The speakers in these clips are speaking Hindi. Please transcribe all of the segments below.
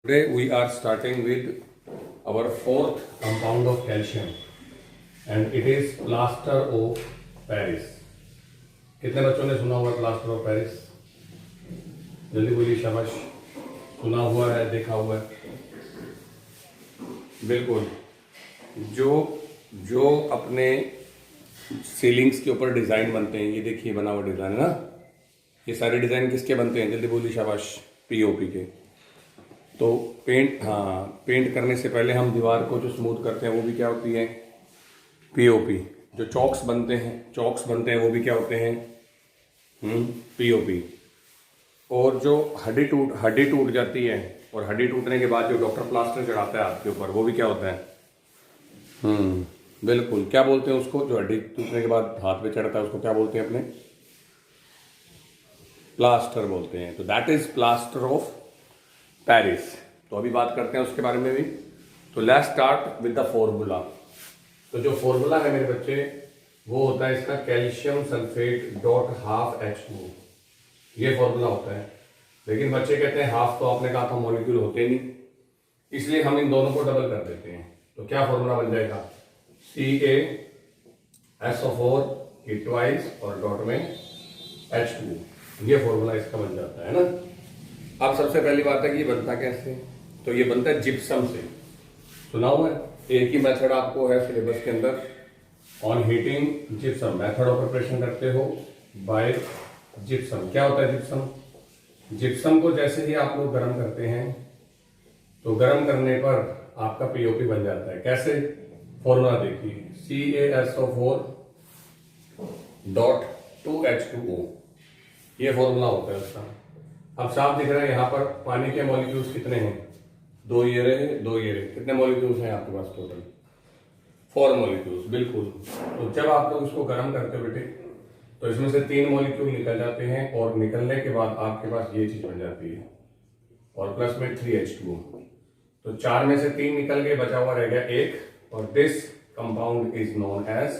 Today we are starting with our fourth compound of calcium and it is plaster of Paris. कितने बच्चों ने सुना हुआ प्लास्टर ऑफ पेरिस? जल्दी बोलिए, शाबाश। सुना हुआ है, देखा हुआ है? बिल्कुल। जो जो अपने सीलिंग्स के ऊपर डिज़ाइन बनते हैं, ये देखिए बना हुआ डिज़ाइन है ना, ये सारे डिज़ाइन किसके बनते हैं? जल्दी बोलिए, शाबाश। पीओपी के। तो पेंट करने से पहले हम दीवार को जो स्मूथ करते हैं वो भी क्या होती है? पीओपी। जो चॉक्स बनते हैं वो भी क्या होते हैं? पीओपी। और जो हड्डी टूट जाती है और हड्डी टूटने के बाद जो डॉक्टर प्लास्टर चढ़ाता है आपके ऊपर, वो भी क्या होता है? बिल्कुल। क्या बोलते हैं उसको? जो हड्डी टूटने के बाद हाथ पे चढ़ता है उसको क्या बोलते हैं? अपने प्लास्टर बोलते हैं। तो that is plaster of Paris. तो अभी बात करते हैं उसके बारे में भी। तो let's start with the formula. तो जो फॉर्मूला है मेरे बच्चे, वो होता है इसका calcium sulphate dot half H2। ये फॉर्मूला होता है। लेकिन बच्चे कहते हैं हाफ, तो आपने कहा था मॉलिक्यूल होते नहीं, इसलिए हम इन दोनों को डबल कर देते हैं। तो क्या फॉर्मूला बन जाएगा? CaSO4 की ट्वाइस और डॉट में H2। ये फॉर्मूला इसका बन जाता है ना। अब सबसे पहली बात है कि ये बनता कैसे? तो ये बनता है जिप्सम से। सुना हुआ है? एक ही मेथड आपको है सिलेबस के अंदर, on heating gypsum. Method of preparation करते हो बाय जिप्सम। क्या होता है जिप्सम? जिप्सम को जैसे ही आप लोग गर्म करते हैं तो गर्म करने पर आपका पीओपी बन जाता है। कैसे? फॉर्मूला देखिए, CaSO4 डॉट 2H2O। ये फॉर्मूला होता है उसका। अब साफ दिख रहा है यहाँ पर पानी के मॉलिक्यूल्स कितने हैं? दो ये रहे। कितने मॉलिक्यूल्स हैं आपके पास टोटल? 4 मॉलिक्यूल्स। बिल्कुल। तो जब आप लोग इसको गर्म करते हो बेटे, तो इसमें से 3 मॉलिक्यूल निकल जाते हैं और निकलने के बाद आपके पास ये चीज बन जाती है और प्लस में 3H2O। तो 4 में से 3 निकल गए, बचा हुआ रह गया 1, और this compound is known as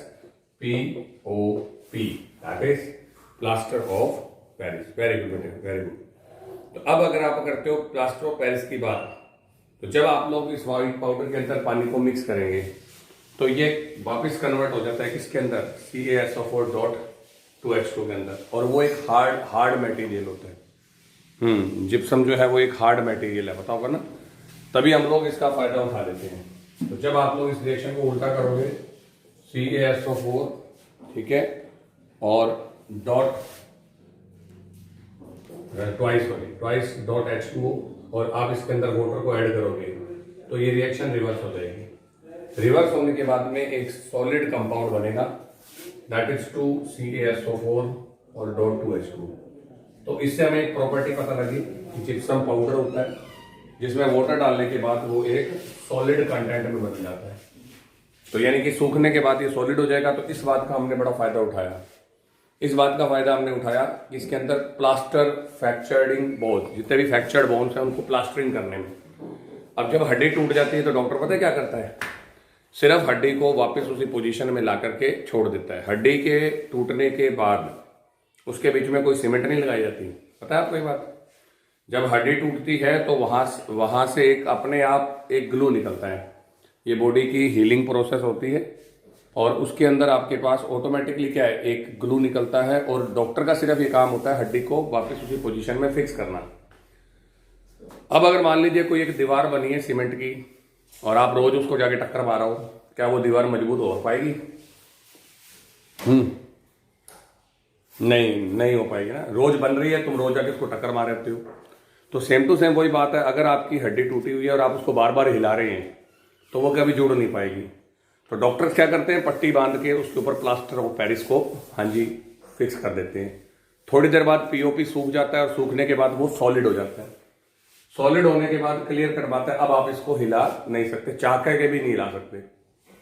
POP, that is plaster of Paris. Very good बेटे, वेरी गुड। तो अब अगर आप करते हो प्लास्टर ऑफ पेरिस की बात, तो जब आप लोग इस व्हाइट पाउडर के अंदर पानी को मिक्स करेंगे तो ये वापस कन्वर्ट हो जाता है किसके अंदर? CaSO4 डॉट 2H2 के अंदर। और वो एक हार्ड मटेरियल होता है। जिप्सम जो है वो एक हार्ड मटेरियल है, बताओगा ना। तभी हम लोग इसका फायदा उठा लेते हैं। तो जब आप लोग इस रिएक्शन को उल्टा करोगे, CaSO4, ठीक है, और डॉट ट्वाइस डॉट H2O, और आप इसके अंदर वाटर को ऐड करोगे तो ये रिएक्शन रिवर्स हो जाएगी। रिवर्स होने के बाद में एक सॉलिड कंपाउंड बनेगा, दैट इज 2 CaSO4 और डॉट 2H2। तो इससे हमें एक प्रॉपर्टी पता लगी कि जिप्सम पाउडर होता है जिसमें वाटर डालने के बाद वो एक सॉलिड कंटेंट में बदल जाता है। तो यानी कि सूखने के बाद ये सॉलिड हो जाएगा। तो इस बात का हमने बड़ा फायदा उठाया। इस बात का फायदा हमने उठाया कि इसके अंदर प्लास्टर फ्रैक्चर्डिंग बोन्स, जितने भी फ्रैक्चर्ड बोन्स हैं उनको प्लास्टरिंग करने में। अब जब हड्डी टूट जाती है तो डॉक्टर पता है क्या करता है? सिर्फ हड्डी को वापस उसी पोजीशन में ला करके छोड़ देता है। हड्डी के टूटने के बाद उसके बीच में कोई सीमेंट नहीं लगाई जाती। पता है आपको ये बात? जब हड्डी टूटती है तो वहां से एक अपने आप एक ग्लू निकलता है। ये बॉडी की हीलिंग प्रोसेस होती है और उसके अंदर आपके पास ऑटोमेटिकली क्या है? एक ग्लू निकलता है, और डॉक्टर का सिर्फ ये काम होता है हड्डी को वापस उसी पोजीशन में फिक्स करना। अब अगर मान लीजिए कोई एक दीवार बनी है सीमेंट की और आप रोज उसको जाके टक्कर मार रहे हो, क्या वो दीवार मजबूत हो पाएगी? नहीं हो पाएगी ना। रोज बन रही है, तुम रोज जाके उसको टक्कर मार रहे हो। तो सेम टू सेम वही बात है, अगर आपकी हड्डी टूटी हुई है और आप उसको बार बार हिला रहे हैं तो वो कभी जुड़ नहीं पाएगी। तो डॉक्टर क्या करते हैं? पट्टी बांध के उसके ऊपर प्लास्टर ऑफ पेरिस को फिक्स कर देते हैं। थोड़ी देर बाद पीओपी सूख जाता है और सूखने के बाद वो सॉलिड हो जाता है। सॉलिड होने के बाद क्लियर कर पाता है, अब आप इसको हिला नहीं सकते, चाह के भी नहीं हिला सकते।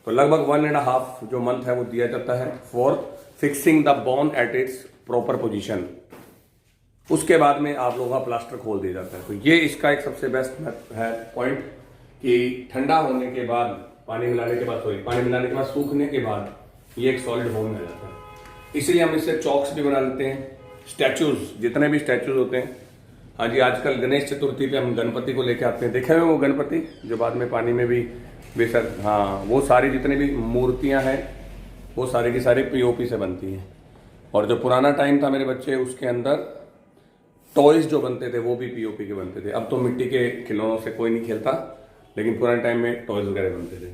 तो लगभग 1.5 जो मंथ है वो दिया जाता है for fixing the bone at its proper position. उसके बाद में आप लोगों का प्लास्टर खोल दिया जाता है। तो ये इसका एक सबसे बेस्ट है पॉइंट कि ठंडा होने के बाद, पानी मिलाने के बाद सूखने के बाद ये एक सॉलिड फॉर्म में आ जाता है। इसीलिए हम इससे चॉक्स भी बना लेते हैं, स्टैचूज, जितने भी स्टैचूज होते हैं हाँ जी, आजकल गणेश चतुर्थी पे हम गणपति को लेके आते हैं, देखे हुए वो गणपति जो बाद में पानी में भी विसर्जन, हाँ वो सारी जितनी भी मूर्तियां हैं वो सारी की सारी पीओपी से बनती हैं। और जो पुराना टाइम था मेरे बच्चे, उसके अंदर टॉयज जो बनते थे वो भी पीओपी के बनते थे। अब तो मिट्टी के खिलौनों से कोई नहीं खेलता, लेकिन पुराने टाइम में टॉयज वगैरह बनते थे।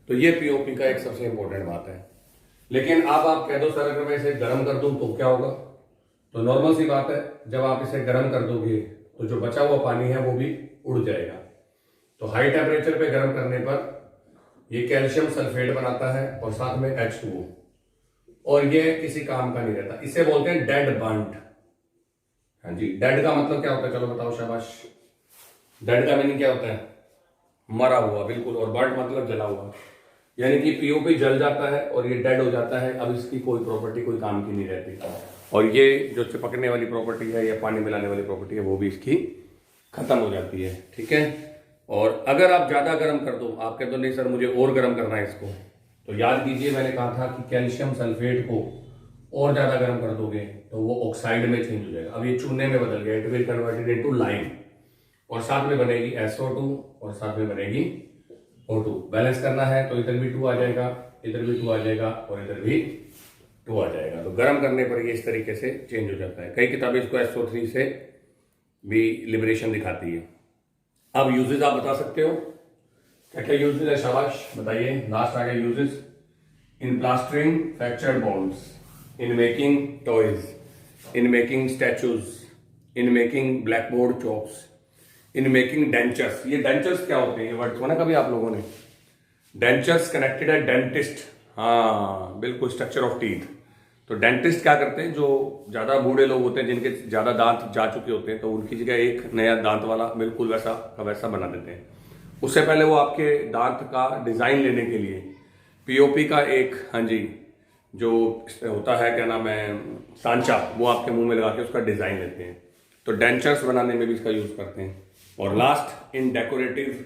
तो ये पीओपी का एक सबसे इंपॉर्टेंट बात है। लेकिन अब आप कह दो सर अगर मैं इसे गर्म कर दूं तो क्या होगा? तो नॉर्मल सी बात है, जब आप इसे गर्म कर दोगे तो जो बचा हुआ पानी है वो भी उड़ जाएगा। तो हाई टेम्परेचर पे गर्म करने पर ये कैल्शियम सल्फेट बनाता है और साथ में H2O, और ये किसी काम का नहीं रहता। इसे बोलते हैं डेड बर्न्ट। हाँ जी, डेड का मतलब क्या होता है? चलो बताओ, शाबाश। डेड का मीनिंग क्या होता है? मरा हुआ, बिल्कुल। और बर्न्ट मतलब जला हुआ, यानी कि पीओपी जल जाता है और ये डेड हो जाता है। अब इसकी कोई प्रॉपर्टी कोई काम की नहीं रहती, और ये जो चिपकने वाली प्रॉपर्टी है या पानी मिलाने वाली प्रॉपर्टी है वो भी इसकी खत्म हो जाती है। ठीक है। और अगर आप ज्यादा गर्म कर दो, आप कहते हो नहीं सर मुझे और गर्म करना है इसको, तो याद कीजिए मैंने कहा था कि कैल्शियम सल्फेट को और ज्यादा गर्म कर दोगे तो वो ऑक्साइड में चेंज हो जाएगा। अब ये चूने में बदल गया, it will converted into lime, और साथ में बनेगी SO2 और साथ में बनेगी O2। बैलेंस करना है तो इधर भी 2 आ जाएगा, इधर भी 2 आ जाएगा और इधर भी 2 आ जाएगा। तो गर्म करने पर ये इस तरीके से चेंज हो जाता है। कई किताबें इसको SO3 से भी लिबरेशन दिखाती है। अब यूजेस आप बता सकते हो क्या क्या यूजेस है? शाबाश बताइए। लास्ट आ गया uses. In plastering fractured bones, in making toys, in making statues, in making blackboard chalks, in making dentures. ये डेंचर्स क्या होते हैं? ये वर्ड सुना कभी आप लोगों ने? डेंचर्स कनेक्टेड है डेंटिस्ट, हाँ बिल्कुल, स्ट्रक्चर ऑफ टीथ। तो डेंटिस्ट क्या करते हैं, जो ज्यादा बूढ़े लोग होते हैं जिनके ज्यादा दांत जा चुके होते हैं, तो उनकी जगह एक नया दांत वाला बिल्कुल वैसा का वैसा बना देते हैं। उससे पहले वो आपके दांत का डिजाइन लेने के लिए पीओपी का एक, हाँ जी, जो होता है क्या नाम है, सांचा, वो आपके मुंह में लगा के उसका डिजाइन लेते हैं। तो डेंचर्स बनाने में भी इसका यूज करते हैं। और last, in decorative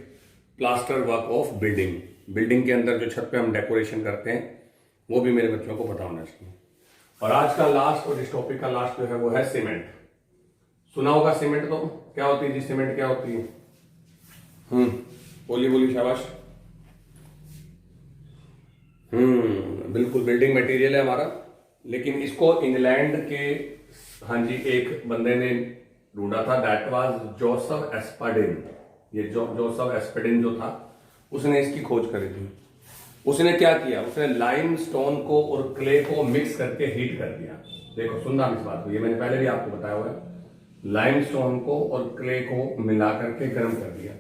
plaster work of building. Building के अंदर जो छत पे हम डेकोरेशन करते हैं वो भी मेरे बच्चों को पता होना चाहिए। और आज का लास्ट और इस टॉपिक का लास्ट जो है वो है सीमेंट। सुना होगा सीमेंट, तो क्या होती है जी? सीमेंट क्या होती है? बोलिए बोलिए, शाबाश। बिल्कुल, बिल्डिंग मटेरियल है हमारा। लेकिन इसको इंग्लैंड के, हाँ जी, एक बंदे ने ढूंढा था, दैट वाज जोसेफ एस्पाडिन। ये जोसेफ एस्पाडिन जो था, उसने इसकी खोज करी थी। उसने क्या किया, उसने लाइम स्टोन को और क्ले को मिक्स करके हीट कर दिया। देखो सुनना इस बात को, ये मैंने पहले भी आपको बताया हुआ है। लाइम स्टोन को और क्ले को मिला करके गर्म कर दिया,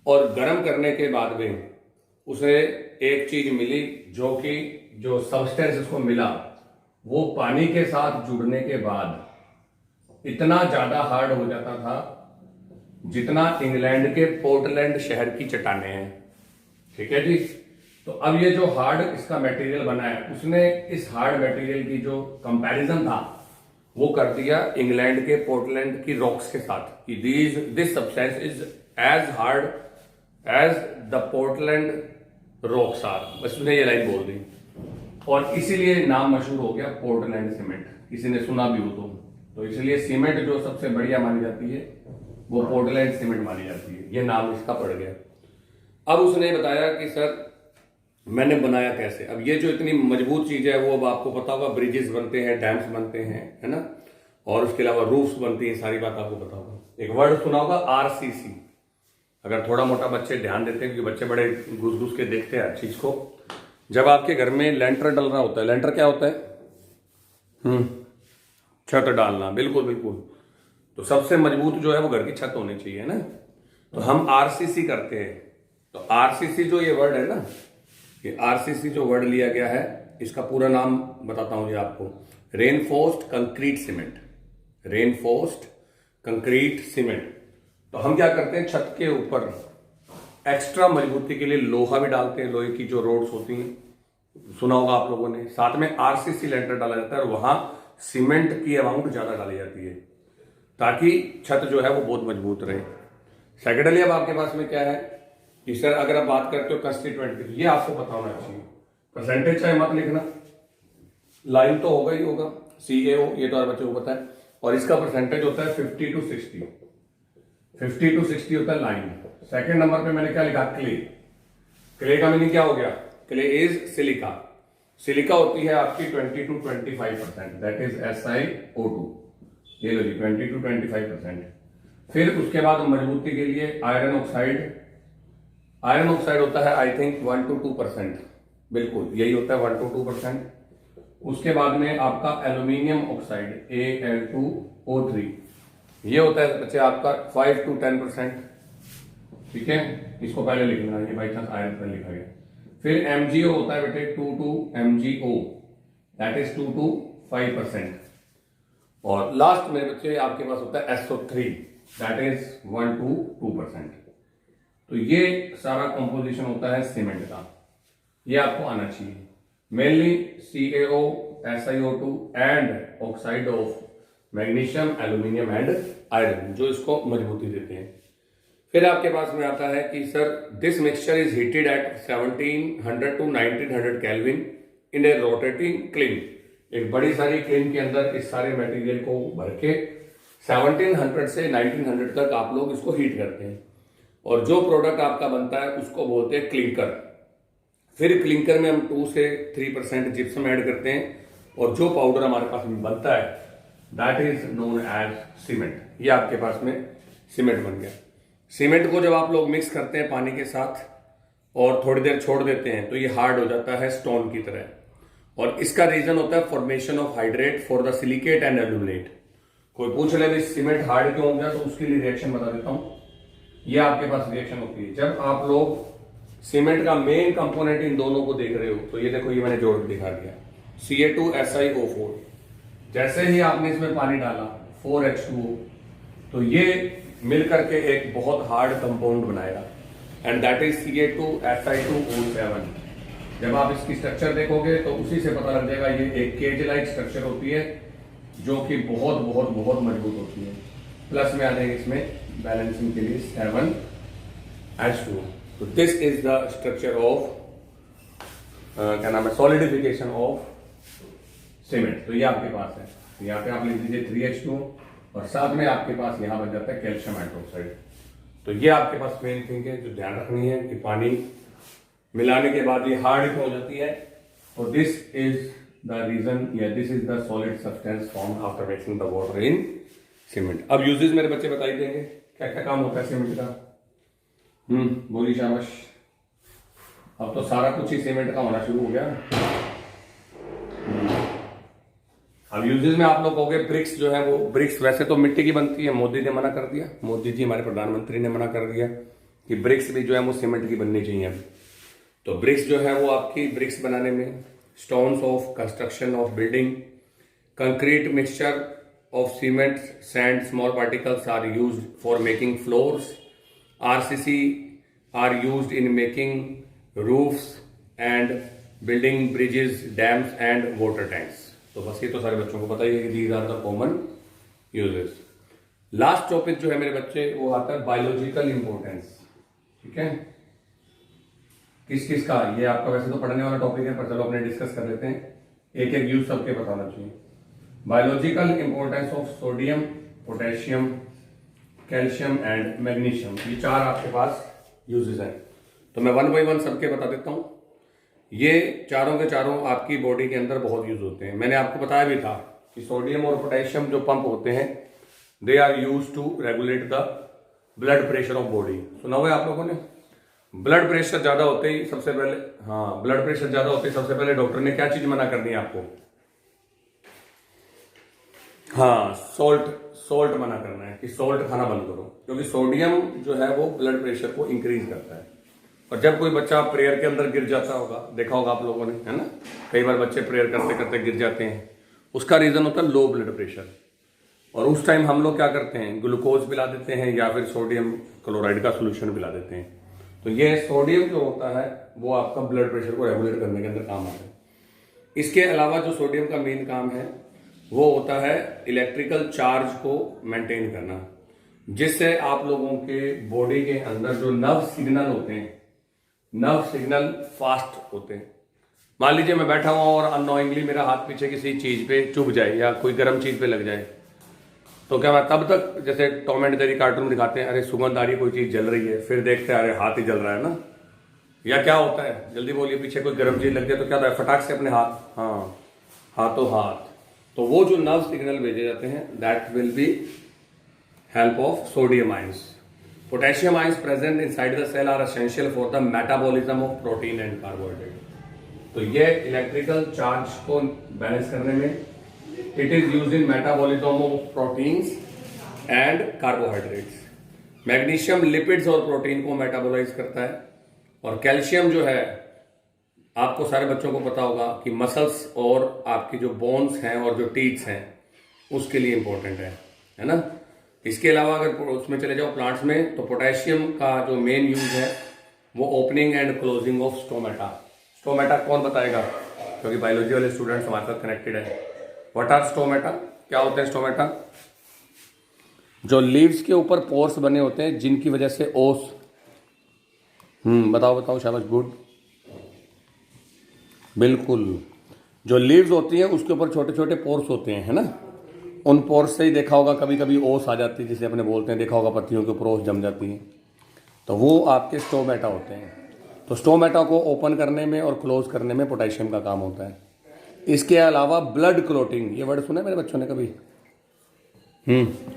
और गर्म करने के बाद में उसे एक चीज मिली, जो कि जो सब्सटेंस उसको मिला वो पानी के साथ जुड़ने के बाद इतना ज्यादा हार्ड हो जाता था जितना इंग्लैंड के पोर्टलैंड शहर की चट्टानें हैं। ठीक है जी। तो अब ये जो हार्ड इसका मटेरियल बना है, उसने इस हार्ड मटेरियल की जो कंपैरिजन था वो कर दिया इंग्लैंड के पोर्टलैंड की रॉक्स के साथ, कि this substance is as hard as the Portland rocks are. बस उसने ये लाइन बोल दी, और इसीलिए नाम मशहूर हो गया पोर्टलैंड सीमेंट। किसी ने सुना भी हो तो इसलिए सीमेंट जो सबसे बढ़िया मानी जाती है वो पोर्टलैंड सीमेंट मानी जाती है, ये नाम इसका पड़ गया। अब उसने बताया कि सर मैंने बनाया कैसे। अब ये जो इतनी मजबूत चीज है वो अब आपको पता होगा, ब्रिजेस बनते हैं, डैम्स बनते हैं, है ना, और उसके अलावा रूफ्स बनती हैं, सारी बात आपको पता होगा। एक वर्ड सुना होगा RCC। अगर थोड़ा मोटा बच्चे ध्यान देते हैं, क्योंकि बच्चे बड़े घुस घुस के देखते हैं हर चीज को। जब आपके घर में लेंटर डलना होता है, लेंटर क्या होता है? छत डालना, बिल्कुल बिल्कुल। तो सबसे मजबूत जो है वो घर की छत होनी चाहिए ना। तो हम RCC करते हैं। तो RCC जो ये वर्ड है ना, ये RCC जो वर्ड लिया गया है, इसका पूरा नाम बताता हूं जी आपको, reinforced concrete cement. Reinforced concrete cement. तो हम क्या करते हैं, छत के ऊपर एक्स्ट्रा मजबूती के लिए लोहा भी डालते हैं, लोहे की जो रोड्स होती हैं, सुना होगा आप लोगों ने। साथ में RCC लेंटर डाला जाता है, और वहां सीमेंट की अमाउंट ज्यादा डाली जाती है ताकि छत जो है वो बहुत मजबूत रहे। सेकेंडली अब आपके पास में क्या है कि सर अगर आप बात करते हो कंस्टिट्यूएंट की, ये आपको पता होना चाहिए। परसेंटेज चाहे मत लिखना, लाइन तो होगा ही होगा, CAO, ये तो हर बच्चे को पता है। और इसका परसेंटेज होता है 50 to 60, 50 to 60 होता है लाइम। सेकंड नंबर पे मैंने क्या लिखा, क्ले। क्ले का मीनिंग क्या हो गया, क्ले इज सिलिका। सिलिका होती है आपकी 20 to 25%, दैट इज SiO2। ये लो जी 20 to 25%। फिर उसके बाद मजबूती के लिए आयरन ऑक्साइड, आयरन ऑक्साइड होता है आई थिंक 1 to 2%, बिल्कुल यही होता है 1 to 2%। उसके बाद में आपका एल्यूमिनियम ऑक्साइड Al2O3, ये होता है बच्चे आपका 5 to 10%, ठीक है, इसको पहले लिखना, ये बाई चांस आयरन पर लिखा गया। फिर MgO होता है बेटे 2 to MgO, that is 2 to 5%। और लास्ट मेरे बच्चे आपके पास होता है SO3, दैट इज 1 to 2%। तो ये सारा कंपोजिशन होता है सीमेंट का, ये आपको आना चाहिए। Mainly CaO, SiO2 and oxide of magnesium, aluminium and iron, जो इसको मजबूती देते हैं। फिर आपके पास में आता है कि sir this mixture is heated at 1700 to 1900 kelvin in a rotating kiln. एक बड़ी सारी क्लीन के अंदर इस सारे मटेरियल को भर के 1700 से 1900 तक आप लोग इसको हीट करते हैं, और जो प्रोडक्ट आपका बनता है उसको बोलते हैं क्लिंकर। फिर क्लिंकर में हम 2 से 3% जिप्सम ऐड करते हैं, और जो पाउडर हमारे पास में बनता है that is known as cement. ये आपके पास में सीमेंट बन गया। सीमेंट को जब आप लोग मिक्स करते हैं पानी के साथ और थोड़ी देर छोड़ देते हैं तो ये हार्ड हो जाता है स्टोन की तरह, और इसका रीजन होता है formation of hydrate for the silicate and aluminate. कोई पूछ ले भी सीमेंट हार्ड क्यों हो गया, तो उसके लिए रिएक्शन बता देता हूं। ये आपके पास रिएक्शन होती है जब आप लोग सीमेंट का मेन कंपोनेंट इन दोनों को देख रहे हो। तो ये देखो, ये मैंने जोड़ के दिखा दिया, Ca2SiO4। जैसे ही आपने इसमें पानी डाला 4H2O, तो ये मिल करके एक बहुत हार्ड कंपाउंड बनाएगा, एंड दैट इज Ca2Si2O7। जब आप इसकी स्ट्रक्चर देखोगे तो उसी से पता लग जाएगा, ये एक केज लाइक स्ट्रक्चर होती है जो कि बहुत बहुत बहुत मजबूत होती है। प्लस में आ जाएंगे इसमें बैलेंसिंग के लिए 7H2O। तो this is the structure of क्या नाम है, सॉलिडिफिकेशन ऑफ सीमेंट। तो ये आपके पास है, यहाँ पे आप लिख दीजिए 3H2O, और साथ में आपके पास यहाँ बन जाता है कैल्शियम हाइड्रोक्साइड। तो ये आपके पास मेन थिंग है जो ध्यान रखनी है कि पानी मिलाने के बाद ये हार्ड हो जाती है। और दिस इज द रीजन, या this is the solid substance form after mixing the water in cement. अब यूजेस मेरे बच्चे बता ही देंगे क्या क्या काम होता है सीमेंट का। बोली शाबाश। अब तो सारा कुछ ही सीमेंट का होना शुरू हो गया। अब यूजेस में आप लोग कहोगे ब्रिक्स जो है वो, ब्रिक्स वैसे तो मिट्टी की बनती है, मोदी ने मना कर दिया, मोदी जी हमारे प्रधानमंत्री ने मना कर दिया कि ब्रिक्स भी जो है वो सीमेंट की बननी चाहिए। तो ब्रिक्स जो है वो आपकी ब्रिक्स बनाने में stones of construction of building, concrete mixture of cement, sand, small particles are used for making floors, RCC are used in making roofs and building bridges, dams and water tanks. तो बस ये तो सारे बच्चों को पता ही है कि these are the common uses. Last topic जो है मेरे बच्चे वो आता है बायोलॉजिकल इंपॉर्टेंस। ठीक है, किस किस का, ये आपका वैसे तो पढ़ने वाला टॉपिक है पर चलो अपने डिस्कस कर लेते हैं, एक एक यूज सबके बताना चाहिए। Biological importance of sodium, potassium, calcium and magnesium, ये चार आपके पास यूजेस हैं। तो मैं 1 by 1 सबके बता देता हूं। ये चारों के चारों आपकी बॉडी के अंदर बहुत यूज होते हैं। मैंने आपको बताया भी था कि सोडियम और पोटेशियम जो पंप होते हैं they are use to regulate the blood pressure of body. सुना हुआ है आप लोगों ने? ब्लड प्रेशर ज्यादा होते ही सबसे पहले, हाँ ब्लड प्रेशर ज्यादा होते ही सबसे पहले डॉक्टर ने क्या चीज मना करनी है आपको? हाँ, सॉल्ट मना करना है कि सॉल्ट खाना बंद करो, क्योंकि सोडियम जो है वो ब्लड प्रेशर को इंक्रीज करता है। और जब कोई बच्चा प्रेयर के अंदर गिर जाता होगा, देखा होगा आप लोगों ने, है ना, कई बार बच्चे प्रेयर करते करते गिर जाते हैं, उसका रीजन होता है लो ब्लड प्रेशर। और उस टाइम हम लोग क्या करते हैं, ग्लूकोज पिला देते हैं या फिर सोडियम क्लोराइड का सोल्यूशन पिला देते हैं। तो ये सोडियम जो होता है वो आपका ब्लड प्रेशर को रेगुलेट करने के अंदर काम आता है। इसके अलावा जो सोडियम का मेन काम है वो होता है इलेक्ट्रिकल चार्ज को मेंटेन करना, जिससे आप लोगों के बॉडी के अंदर जो नर्व सिग्नल होते हैं, नर्व सिग्नल फास्ट होते हैं। मान लीजिए मैं बैठा हुआ और अननोइंगली मेरा हाथ पीछे किसी चीज पे चुभ जाए या कोई गर्म चीज पे लग जाए, तो क्या मैं तब तक जैसे टॉम एंड जेरी कार्टून दिखाते हैं, अरे सुगंध आ रही है, कोई चीज जल रही है, फिर देखते हैं अरे हाथ ही जल रहा है ना, या क्या होता है, जल्दी बोलिए, पीछे कोई गर्म चीज लग जाए तो क्या होता है, फटाक से अपने हाथ, हाँ हाथों हाथ, तो वो जो नर्व सिग्नल भेजे जाते हैं that will be help of sodium ions. Potassium ions present inside the cell are essential for the metabolism of protein and carbohydrate. तो ये इलेक्ट्रिकल चार्ज को बैलेंस करने में it is used in metabolism of proteins and carbohydrates. Magnesium lipids और प्रोटीन को मेटाबोलाइज करता है, और कैल्शियम जो है आपको सारे बच्चों को पता होगा कि मसल्स और आपकी जो बोन्स हैं और जो टीथ्स हैं उसके लिए इंपॉर्टेंट है ना. इसके अलावा अगर उसमें चले जाओ प्लांट्स में, तो पोटेशियम का जो मेन यूज है वो opening and closing of stomata. Stomata कौन बताएगा, क्योंकि बायोलॉजी वाले स्टूडेंट्स हमारे साथ कनेक्टेड है. व्हाट आर स्टोमेटा, क्या होते हैं स्टोमेटा? जो लीव्स के ऊपर पोर्स बने होते हैं जिनकी वजह से ओस, बताओ बताओ, शाबाश, गुड, बिल्कुल. जो लीव्स होती हैं उसके ऊपर छोटे छोटे पोर्स होते हैं, है ना. उन पोर्स से ही देखा होगा कभी कभी ओस आ जाती है, जिसे अपने बोलते हैं, देखा होगा पत्तियों के ऊपर ओस जम जाती है, तो वो आपके स्टोमेटा होते हैं. तो स्टोमेटा को ओपन करने में और क्लोज करने में पोटेशियम का काम होता है. इसके अलावा ब्लड क्लोटिंग, ये वर्ड सुना है मेरे बच्चों ने कभी?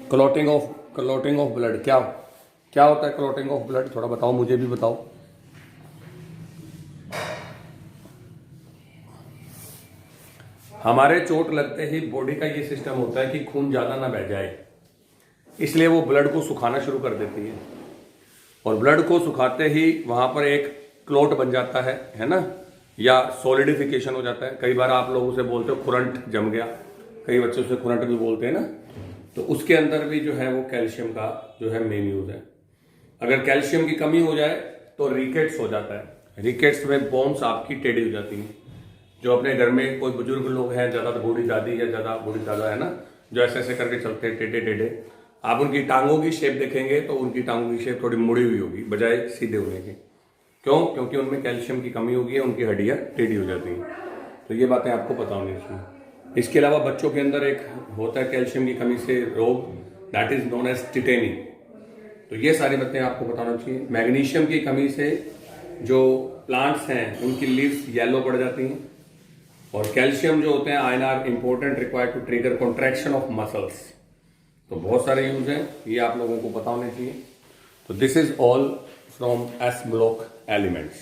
क्लोटिंग ऑफ ब्लड, क्या होता है क्लोटिंग ऑफ ब्लड, थोड़ा बताओ, मुझे भी बताओ. हमारे चोट लगते ही बॉडी का ये सिस्टम होता है कि खून ज्यादा ना बह जाए, इसलिए वो ब्लड को सुखाना शुरू कर देती है, और ब्लड को सुखाते ही वहां पर एक क्लोट बन जाता है ना, या सॉलिडिफिकेशन हो जाता है. कई बार आप लोग उसे बोलते हो खुरंट जम गया, कई बच्चे उसे खुरंट भी बोलते हैं ना. तो उसके अंदर भी जो है वो कैल्शियम का जो है मेन यूज है. अगर कैल्शियम की कमी हो जाए तो रिकेट्स हो जाता है. रिकेट्स में बोन्स आपकी टेढ़ी हो जाती हैं. जो अपने घर में कोई बुजुर्ग लोग हैं, ज्यादा बूढ़ी दादी या ज्यादा बूढ़ी दादा है ना, जो ऐसे ऐसे करके चलते हैं टेढ़े टेढ़े, आप उनकी टांगों की शेप देखेंगे तो उनकी टांगों की शेप थोड़ी मुड़ी हुई होगी बजाय सीधे होने की. क्यों? क्योंकि उनमें कैल्शियम की कमी होगी, उनकी हड्डियां टेढ़ी हो जाती हैं. तो ये बातें आपको पता होनी चाहिए. इसके अलावा बच्चों के अंदर एक होता है कैल्शियम की कमी से रोग, that is known as tetany. तो ये सारी बातें आपको बताना चाहिए. मैग्नीशियम की कमी से जो प्लांट्स हैं उनकी लीव्स येलो पड़ जाती हैं, और कैल्शियम जो होते हैं ion are important required to trigger contraction of muscles. तो बहुत सारे यूज हैं, ये आप लोगों को पता होने चाहिए. तो this is all from S block elements.